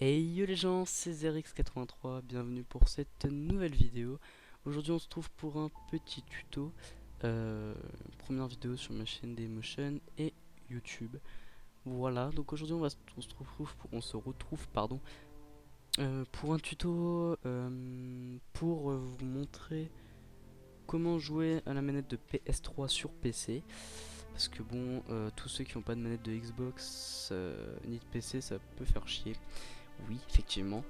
Hey yo les gens, c'est ZerX83, bienvenue pour cette nouvelle vidéo. Aujourd'hui on se trouve pour un petit tuto, première vidéo sur ma chaîne Dailymotion et YouTube. Voilà, donc aujourd'hui on se retrouve pour un tuto pour vous montrer comment jouer à la manette de PS3 sur PC. Parce que bon, tous ceux qui n'ont pas de manette de Xbox ni de PC, ça peut faire chier. Oui, effectivement.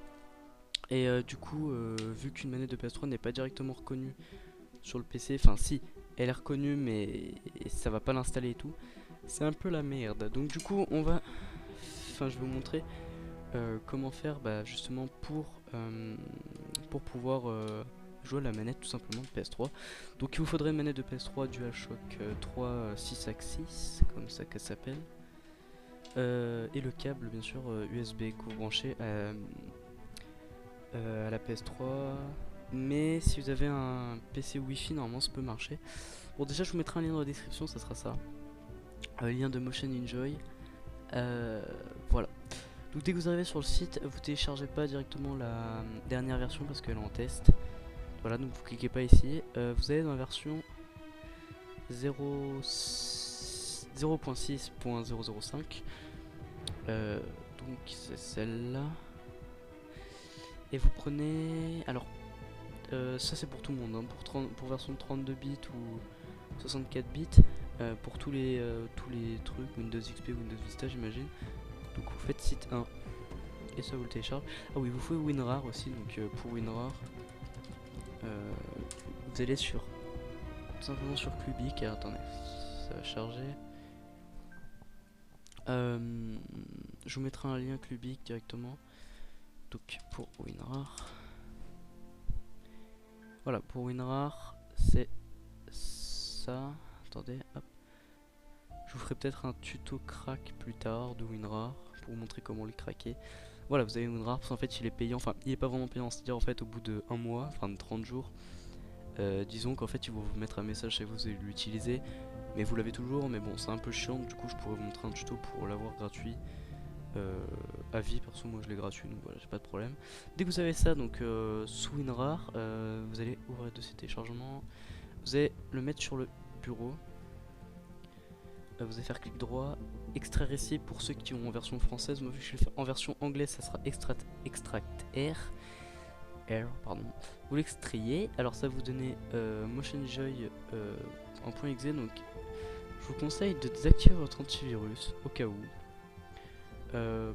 Et du coup, vu qu'une manette de PS3 n'est pas directement reconnue sur le PC, enfin si, elle est reconnue mais ça va pas l'installer et tout, c'est un peu la merde. Donc du coup, je vais vous montrer comment faire justement pour pouvoir jouer à la manette tout simplement de PS3. Donc il vous faudrait une manette de PS3 DualShock 3 6 axis, comme ça qu'elle s'appelle. Et le câble bien sûr USB que vous branchez à la PS3. Mais si vous avez un PC Wi-Fi, normalement ça peut marcher. Bon, déjà je vous mettrai un lien dans la description, ça sera ça. Lien de Motion Enjoy. Voilà. Donc dès que vous arrivez sur le site, vous téléchargez pas directement la dernière version parce qu'elle est en test. Voilà, donc vous cliquez pas ici. Vous allez dans la version 0.6.005. Donc c'est celle-là. Et vous prenez... Alors, ça c'est pour tout le monde, hein, pour version 32 bits ou 64 bits, pour tous les trucs, Windows XP, Windows Vista j'imagine. Donc vous faites site 1 et ça vous le télécharge. Ah oui, vous faites WinRAR aussi, donc pour WinRAR, vous allez tout simplement sur Clubic. Alors, attendez, ça va charger. Je vous mettrai un lien Clubic directement. Donc pour WinRAR. Voilà, pour WinRAR, c'est ça. Attendez, hop. Je vous ferai peut-être un tuto crack plus tard de WinRAR pour vous montrer comment le craquer. Voilà, vous avez WinRAR, parce qu'en fait il est payant, enfin il est pas vraiment payant, c'est-à-dire en fait au bout de 1 mois, enfin de 30 jours, disons qu'en fait ils vont vous mettre un message et vous allez l'utiliser, mais vous l'avez toujours, mais bon c'est un peu chiant, du coup je pourrais vous montrer un tuto pour l'avoir gratuit. À vie, perso moi je l'ai gratuit donc voilà, j'ai pas de problème. Dès que vous avez ça, donc sous WinRAR, vous allez ouvrir le dossier téléchargement, vous allez le mettre sur le bureau, vous allez faire clic droit, extraire ici pour ceux qui ont en version française. Moi vu que je l'ai fait en version anglaise, ça sera extract R, pardon. Vous l'extrayez, alors ça va vous donner MotionJoy en .exe, donc je vous conseille de désactiver votre antivirus au cas où.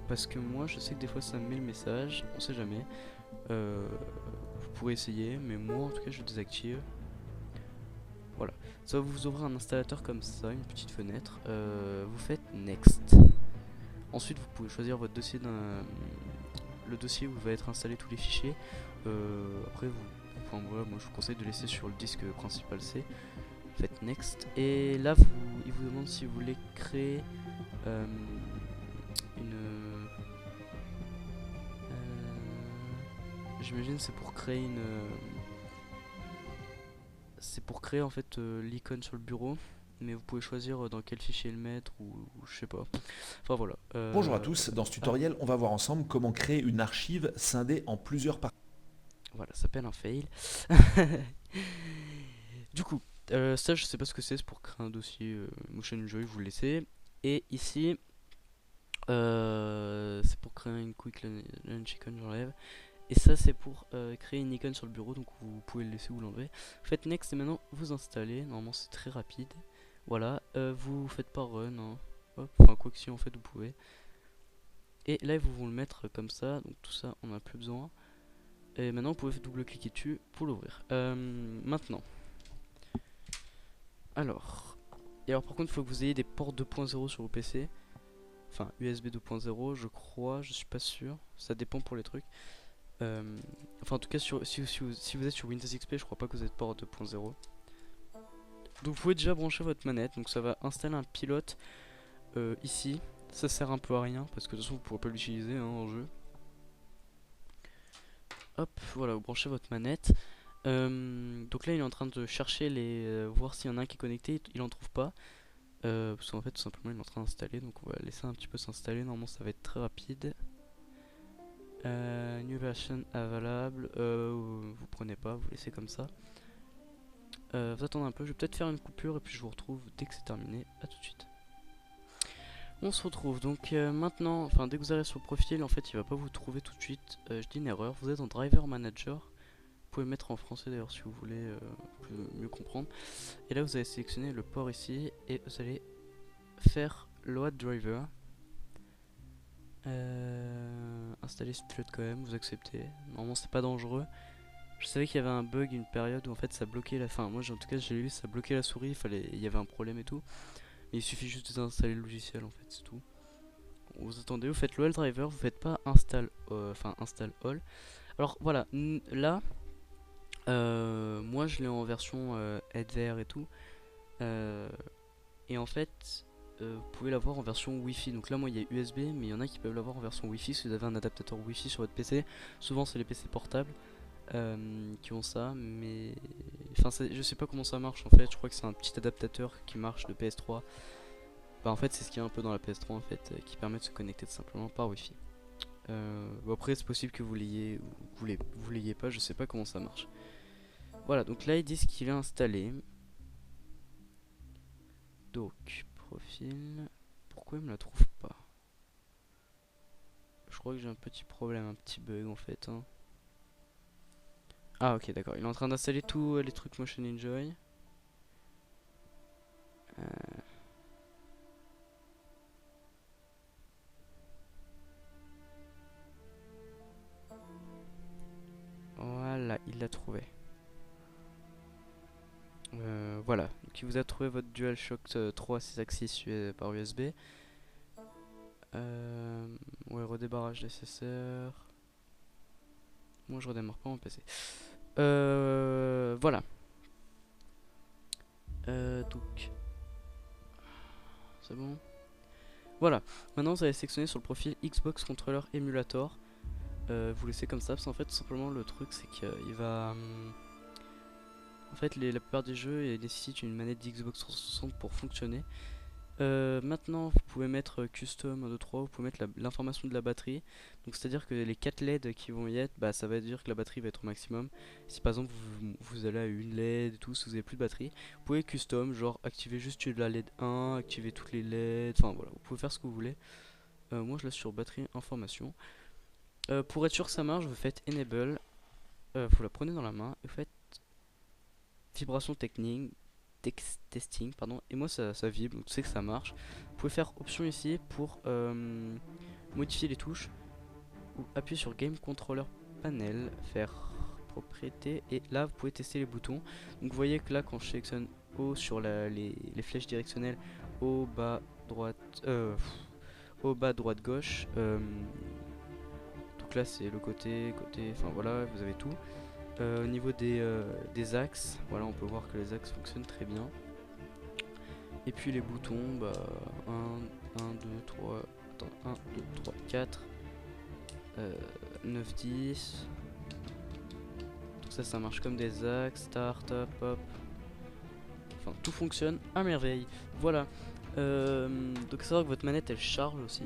Parce que moi je sais que des fois ça me met le message, on sait jamais. Vous pourrez essayer, mais moi en tout cas je le désactive. Voilà, ça va vous ouvrir un installateur comme ça, une petite fenêtre. Vous faites Next. Ensuite vous pouvez choisir votre dossier le dossier où va être installé tous les fichiers. Après enfin, voilà, moi je vous conseille de laisser sur le disque principal C. Faites Next. Et là il vous demande si vous voulez créer j'imagine c'est pour créer c'est pour créer en fait l'icône sur le bureau, mais vous pouvez choisir dans quel fichier le mettre ou je sais pas. Enfin voilà. Bonjour à tous, dans ce tutoriel, on va voir ensemble comment créer une archive scindée en plusieurs parties. Voilà, ça s'appelle un fail. Du coup, ça je sais pas ce que c'est pour créer un dossier Motion Enjoy, vous le laissez. Et ici, c'est pour créer une quick launch icon, j'enlève. Et ça c'est pour créer une icône sur le bureau, donc vous pouvez le laisser ou l'enlever. Faites next et maintenant vous installez, normalement c'est très rapide. Voilà, vous faites pas run, hein. Hop, enfin quoi que si en fait vous pouvez. Et là ils vont le mettre comme ça, donc tout ça on n'a plus besoin. Et maintenant vous pouvez double cliquer dessus pour l'ouvrir. Maintenant, alors, et alors par contre il faut que vous ayez des ports 2.0 sur vos PC. Enfin USB 2.0 je crois, je suis pas sûr, ça dépend pour les trucs. Enfin en tout cas si vous êtes sur Windows XP je crois pas que vous êtes port 2.0. Donc vous pouvez déjà brancher votre manette, donc ça va installer un pilote ici. Ça sert un peu à rien parce que de toute façon vous pourrez pas l'utiliser en jeu. Hop, voilà, vous branchez votre manette. Donc là il est en train de chercher voir s'il y en a un qui est connecté, il en trouve pas. Parce qu'en fait tout simplement il est en train d'installer, donc on va laisser un petit peu s'installer, normalement ça va être très rapide. New version available. Vous prenez pas, vous laissez comme ça. Vous attendez un peu, je vais peut-être faire une coupure et puis je vous retrouve dès que c'est terminé. À tout de suite. On se retrouve donc maintenant, enfin dès que vous arrivez sur le profil, en fait il va pas vous trouver tout de suite. Je dis une erreur, vous êtes en driver manager. Vous pouvez mettre en français d'ailleurs si vous voulez mieux comprendre. Et là vous allez sélectionner le port ici et vous allez faire load driver. Installer Splut quand même, vous acceptez. Normalement c'est pas dangereux. Je savais qu'il y avait un bug, une période où en fait ça bloquait la fin. Moi en tout cas j'ai vu ça bloquait la souris, il y avait un problème et tout. Mais il suffit juste d'installer le logiciel en fait, c'est tout. Vous attendez, vous faites le all driver, vous faites pas install, install all. Alors voilà, là, moi je l'ai en version HDR et tout. Et en fait, vous pouvez l'avoir en version Wi-Fi. Donc là, moi il y a USB, mais il y en a qui peuvent l'avoir en version Wi-Fi si vous avez un adaptateur Wi-Fi sur votre PC. Souvent, c'est les PC portables qui ont ça, mais enfin, je sais pas comment ça marche en fait. Je crois que c'est un petit adaptateur qui marche de PS3. Bah en fait c'est ce qu'il y a un peu dans la PS3 en fait qui permet de se connecter tout simplement par Wi-Fi. Bon, après c'est possible que vous l'ayez ou que vous l'ayez pas, je sais pas comment ça marche. Voilà, donc là ils disent qu'il est installé. Donc profil, pourquoi il me la trouve pas? Je crois que j'ai un petit problème, un petit bug en fait hein. Ah ok d'accord, il est en train d'installer tous les trucs Motion Enjoy. Voilà, il l'a trouvé. Voilà, donc il vous a trouvé votre DualShock 3 6 axis par USB. Ouais, redébarrage nécessaire. Moi je redémarre pas mon PC. Voilà. Donc. C'est bon. Voilà. Maintenant vous allez sélectionner sur le profil Xbox Controller Emulator. Vous laissez comme ça parce qu'en fait tout simplement le truc c'est qu'il va. En fait la plupart des jeux nécessitent une manette d'Xbox 360 pour fonctionner. Maintenant vous pouvez mettre custom 1, 2, 3, vous pouvez mettre l'information de la batterie. Donc c'est à dire que les 4 LED qui vont y être, bah, ça va dire que la batterie va être au maximum. Si par exemple vous allez à une LED et tout, si vous avez plus de batterie, vous pouvez custom, genre activer juste la LED 1, activer toutes les LED, enfin voilà, vous pouvez faire ce que vous voulez. Moi je laisse sur batterie information. Pour être sûr que ça marche, vous faites enable, vous la prenez dans la main et vous faites vibration technique, testing, pardon, et moi ça vibre, donc tu sais que ça marche. Vous pouvez faire option ici pour modifier les touches, ou appuyer sur Game Controller Panel, faire propriété, et là vous pouvez tester les boutons. Donc vous voyez que là quand je sélectionne haut sur les flèches directionnelles, haut, bas, droite, haut, bas, droite, gauche, donc là c'est le côté, enfin voilà, vous avez tout. Au niveau des axes, voilà, on peut voir que les axes fonctionnent très bien. Et puis les boutons, bah 1, 2, 3, attends, 1, 2, 3, 4, 9, 10. Tout ça, ça marche comme des axes, start, up, hop. Enfin, tout fonctionne à merveille. Voilà. Donc, c'est vrai que votre manette elle charge aussi.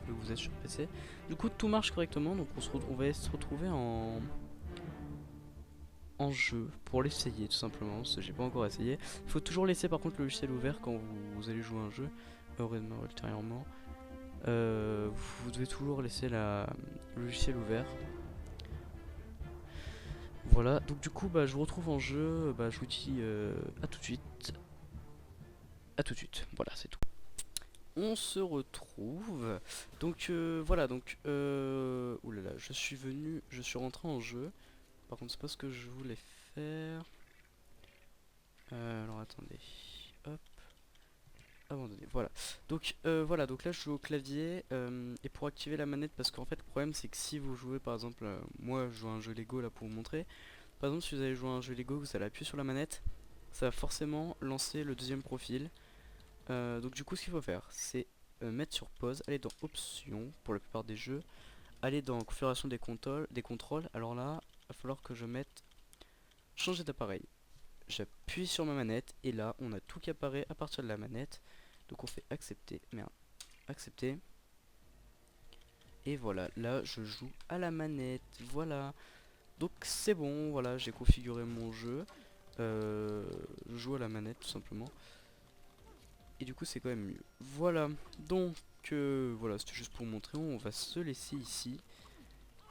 Vous êtes sur PC. Du coup, tout marche correctement. Donc, on va se retrouver en jeu pour l'essayer tout simplement, parce que j'ai pas encore essayé. Il faut toujours laisser par contre le logiciel ouvert quand vous allez jouer à un jeu, heureusement ultérieurement. Vous devez toujours laisser le logiciel ouvert. Voilà, donc du coup bah, je vous retrouve en jeu, bah, je vous dis à tout de suite. À tout de suite, voilà c'est tout. On se retrouve, donc voilà, donc oulala, je suis rentré en jeu. Par contre c'est pas ce que je voulais faire. Alors attendez, hop, abandonner, voilà. Donc voilà, donc là je joue au clavier et pour activer la manette, parce qu'en fait le problème c'est que si vous jouez par exemple, moi je joue à un jeu Lego là pour vous montrer. Par exemple si vous allez jouer à un jeu Lego, vous allez appuyer sur la manette, ça va forcément lancer le deuxième profil. Donc du coup ce qu'il faut faire c'est mettre sur pause, aller dans options pour la plupart des jeux, aller dans configuration des contrôles, alors là il va falloir que je mette changer d'appareil. J'appuie sur ma manette et là on a tout qui apparaît à partir de la manette. Donc on fait accepter, merde, accepter. Et voilà, là je joue à la manette, voilà. Donc c'est bon, voilà, j'ai configuré mon jeu. Je joue à la manette tout simplement. Et du coup c'est quand même mieux. Voilà, donc voilà, c'était juste pour vous montrer, on va se laisser ici.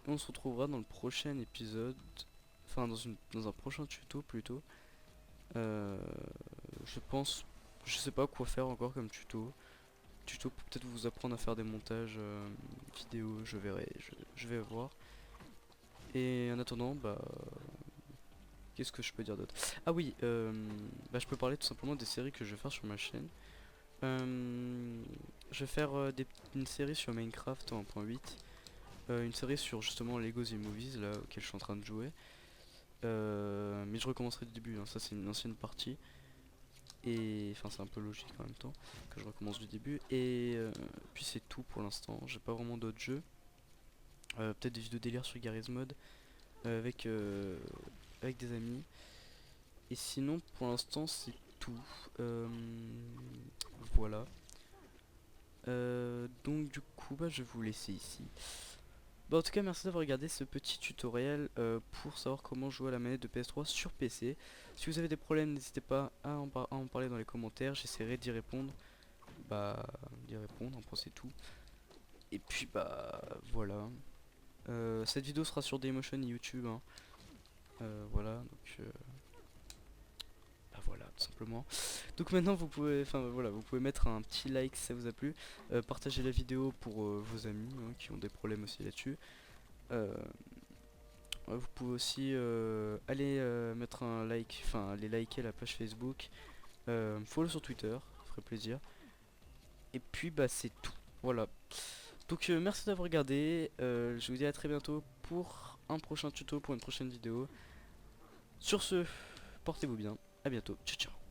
Et on se retrouvera dans le prochain épisode, enfin dans un prochain tuto plutôt. Je pense, je sais pas quoi faire encore comme tuto pour peut-être vous apprendre à faire des montages vidéo, je verrai, je vais voir. Et en attendant, bah, qu'est-ce que je peux dire d'autre? Ah oui, bah, je peux parler tout simplement des séries que je vais faire sur ma chaîne. Je vais faire une série sur Minecraft en 1.8, une série sur justement Lego The Movies, là, auquel je suis en train de jouer. Mais je recommencerai du début, hein, ça c'est une ancienne partie. Et enfin c'est un peu logique en même temps que je recommence du début. Et puis c'est tout pour l'instant, j'ai pas vraiment d'autres jeux. Peut-être des vidéos délire sur Garry's Mod avec des amis. Et sinon pour l'instant c'est tout. Voilà. Donc du coup bah, je vais vous laisser ici. Bah, en tout cas merci d'avoir regardé ce petit tutoriel pour savoir comment jouer à la manette de PS3 sur PC. Si vous avez des problèmes n'hésitez pas à en parler dans les commentaires, j'essaierai d'y répondre. Bah d'y répondre, après c'est tout. Et puis bah voilà. Cette vidéo sera sur Dailymotion et YouTube hein. Voilà donc bah voilà tout simplement. Donc maintenant vous pouvez, enfin voilà, vous pouvez mettre un petit like si ça vous a plu, partager la vidéo pour vos amis hein, qui ont des problèmes aussi là-dessus. Vous pouvez aussi aller mettre un like, enfin aller liker la page Facebook, follow sur Twitter, ça ferait plaisir. Et puis bah c'est tout, voilà. Donc merci d'avoir regardé, je vous dis à très bientôt pour un prochain tuto, pour une prochaine vidéo. Sur ce, portez-vous bien, à bientôt, ciao ciao.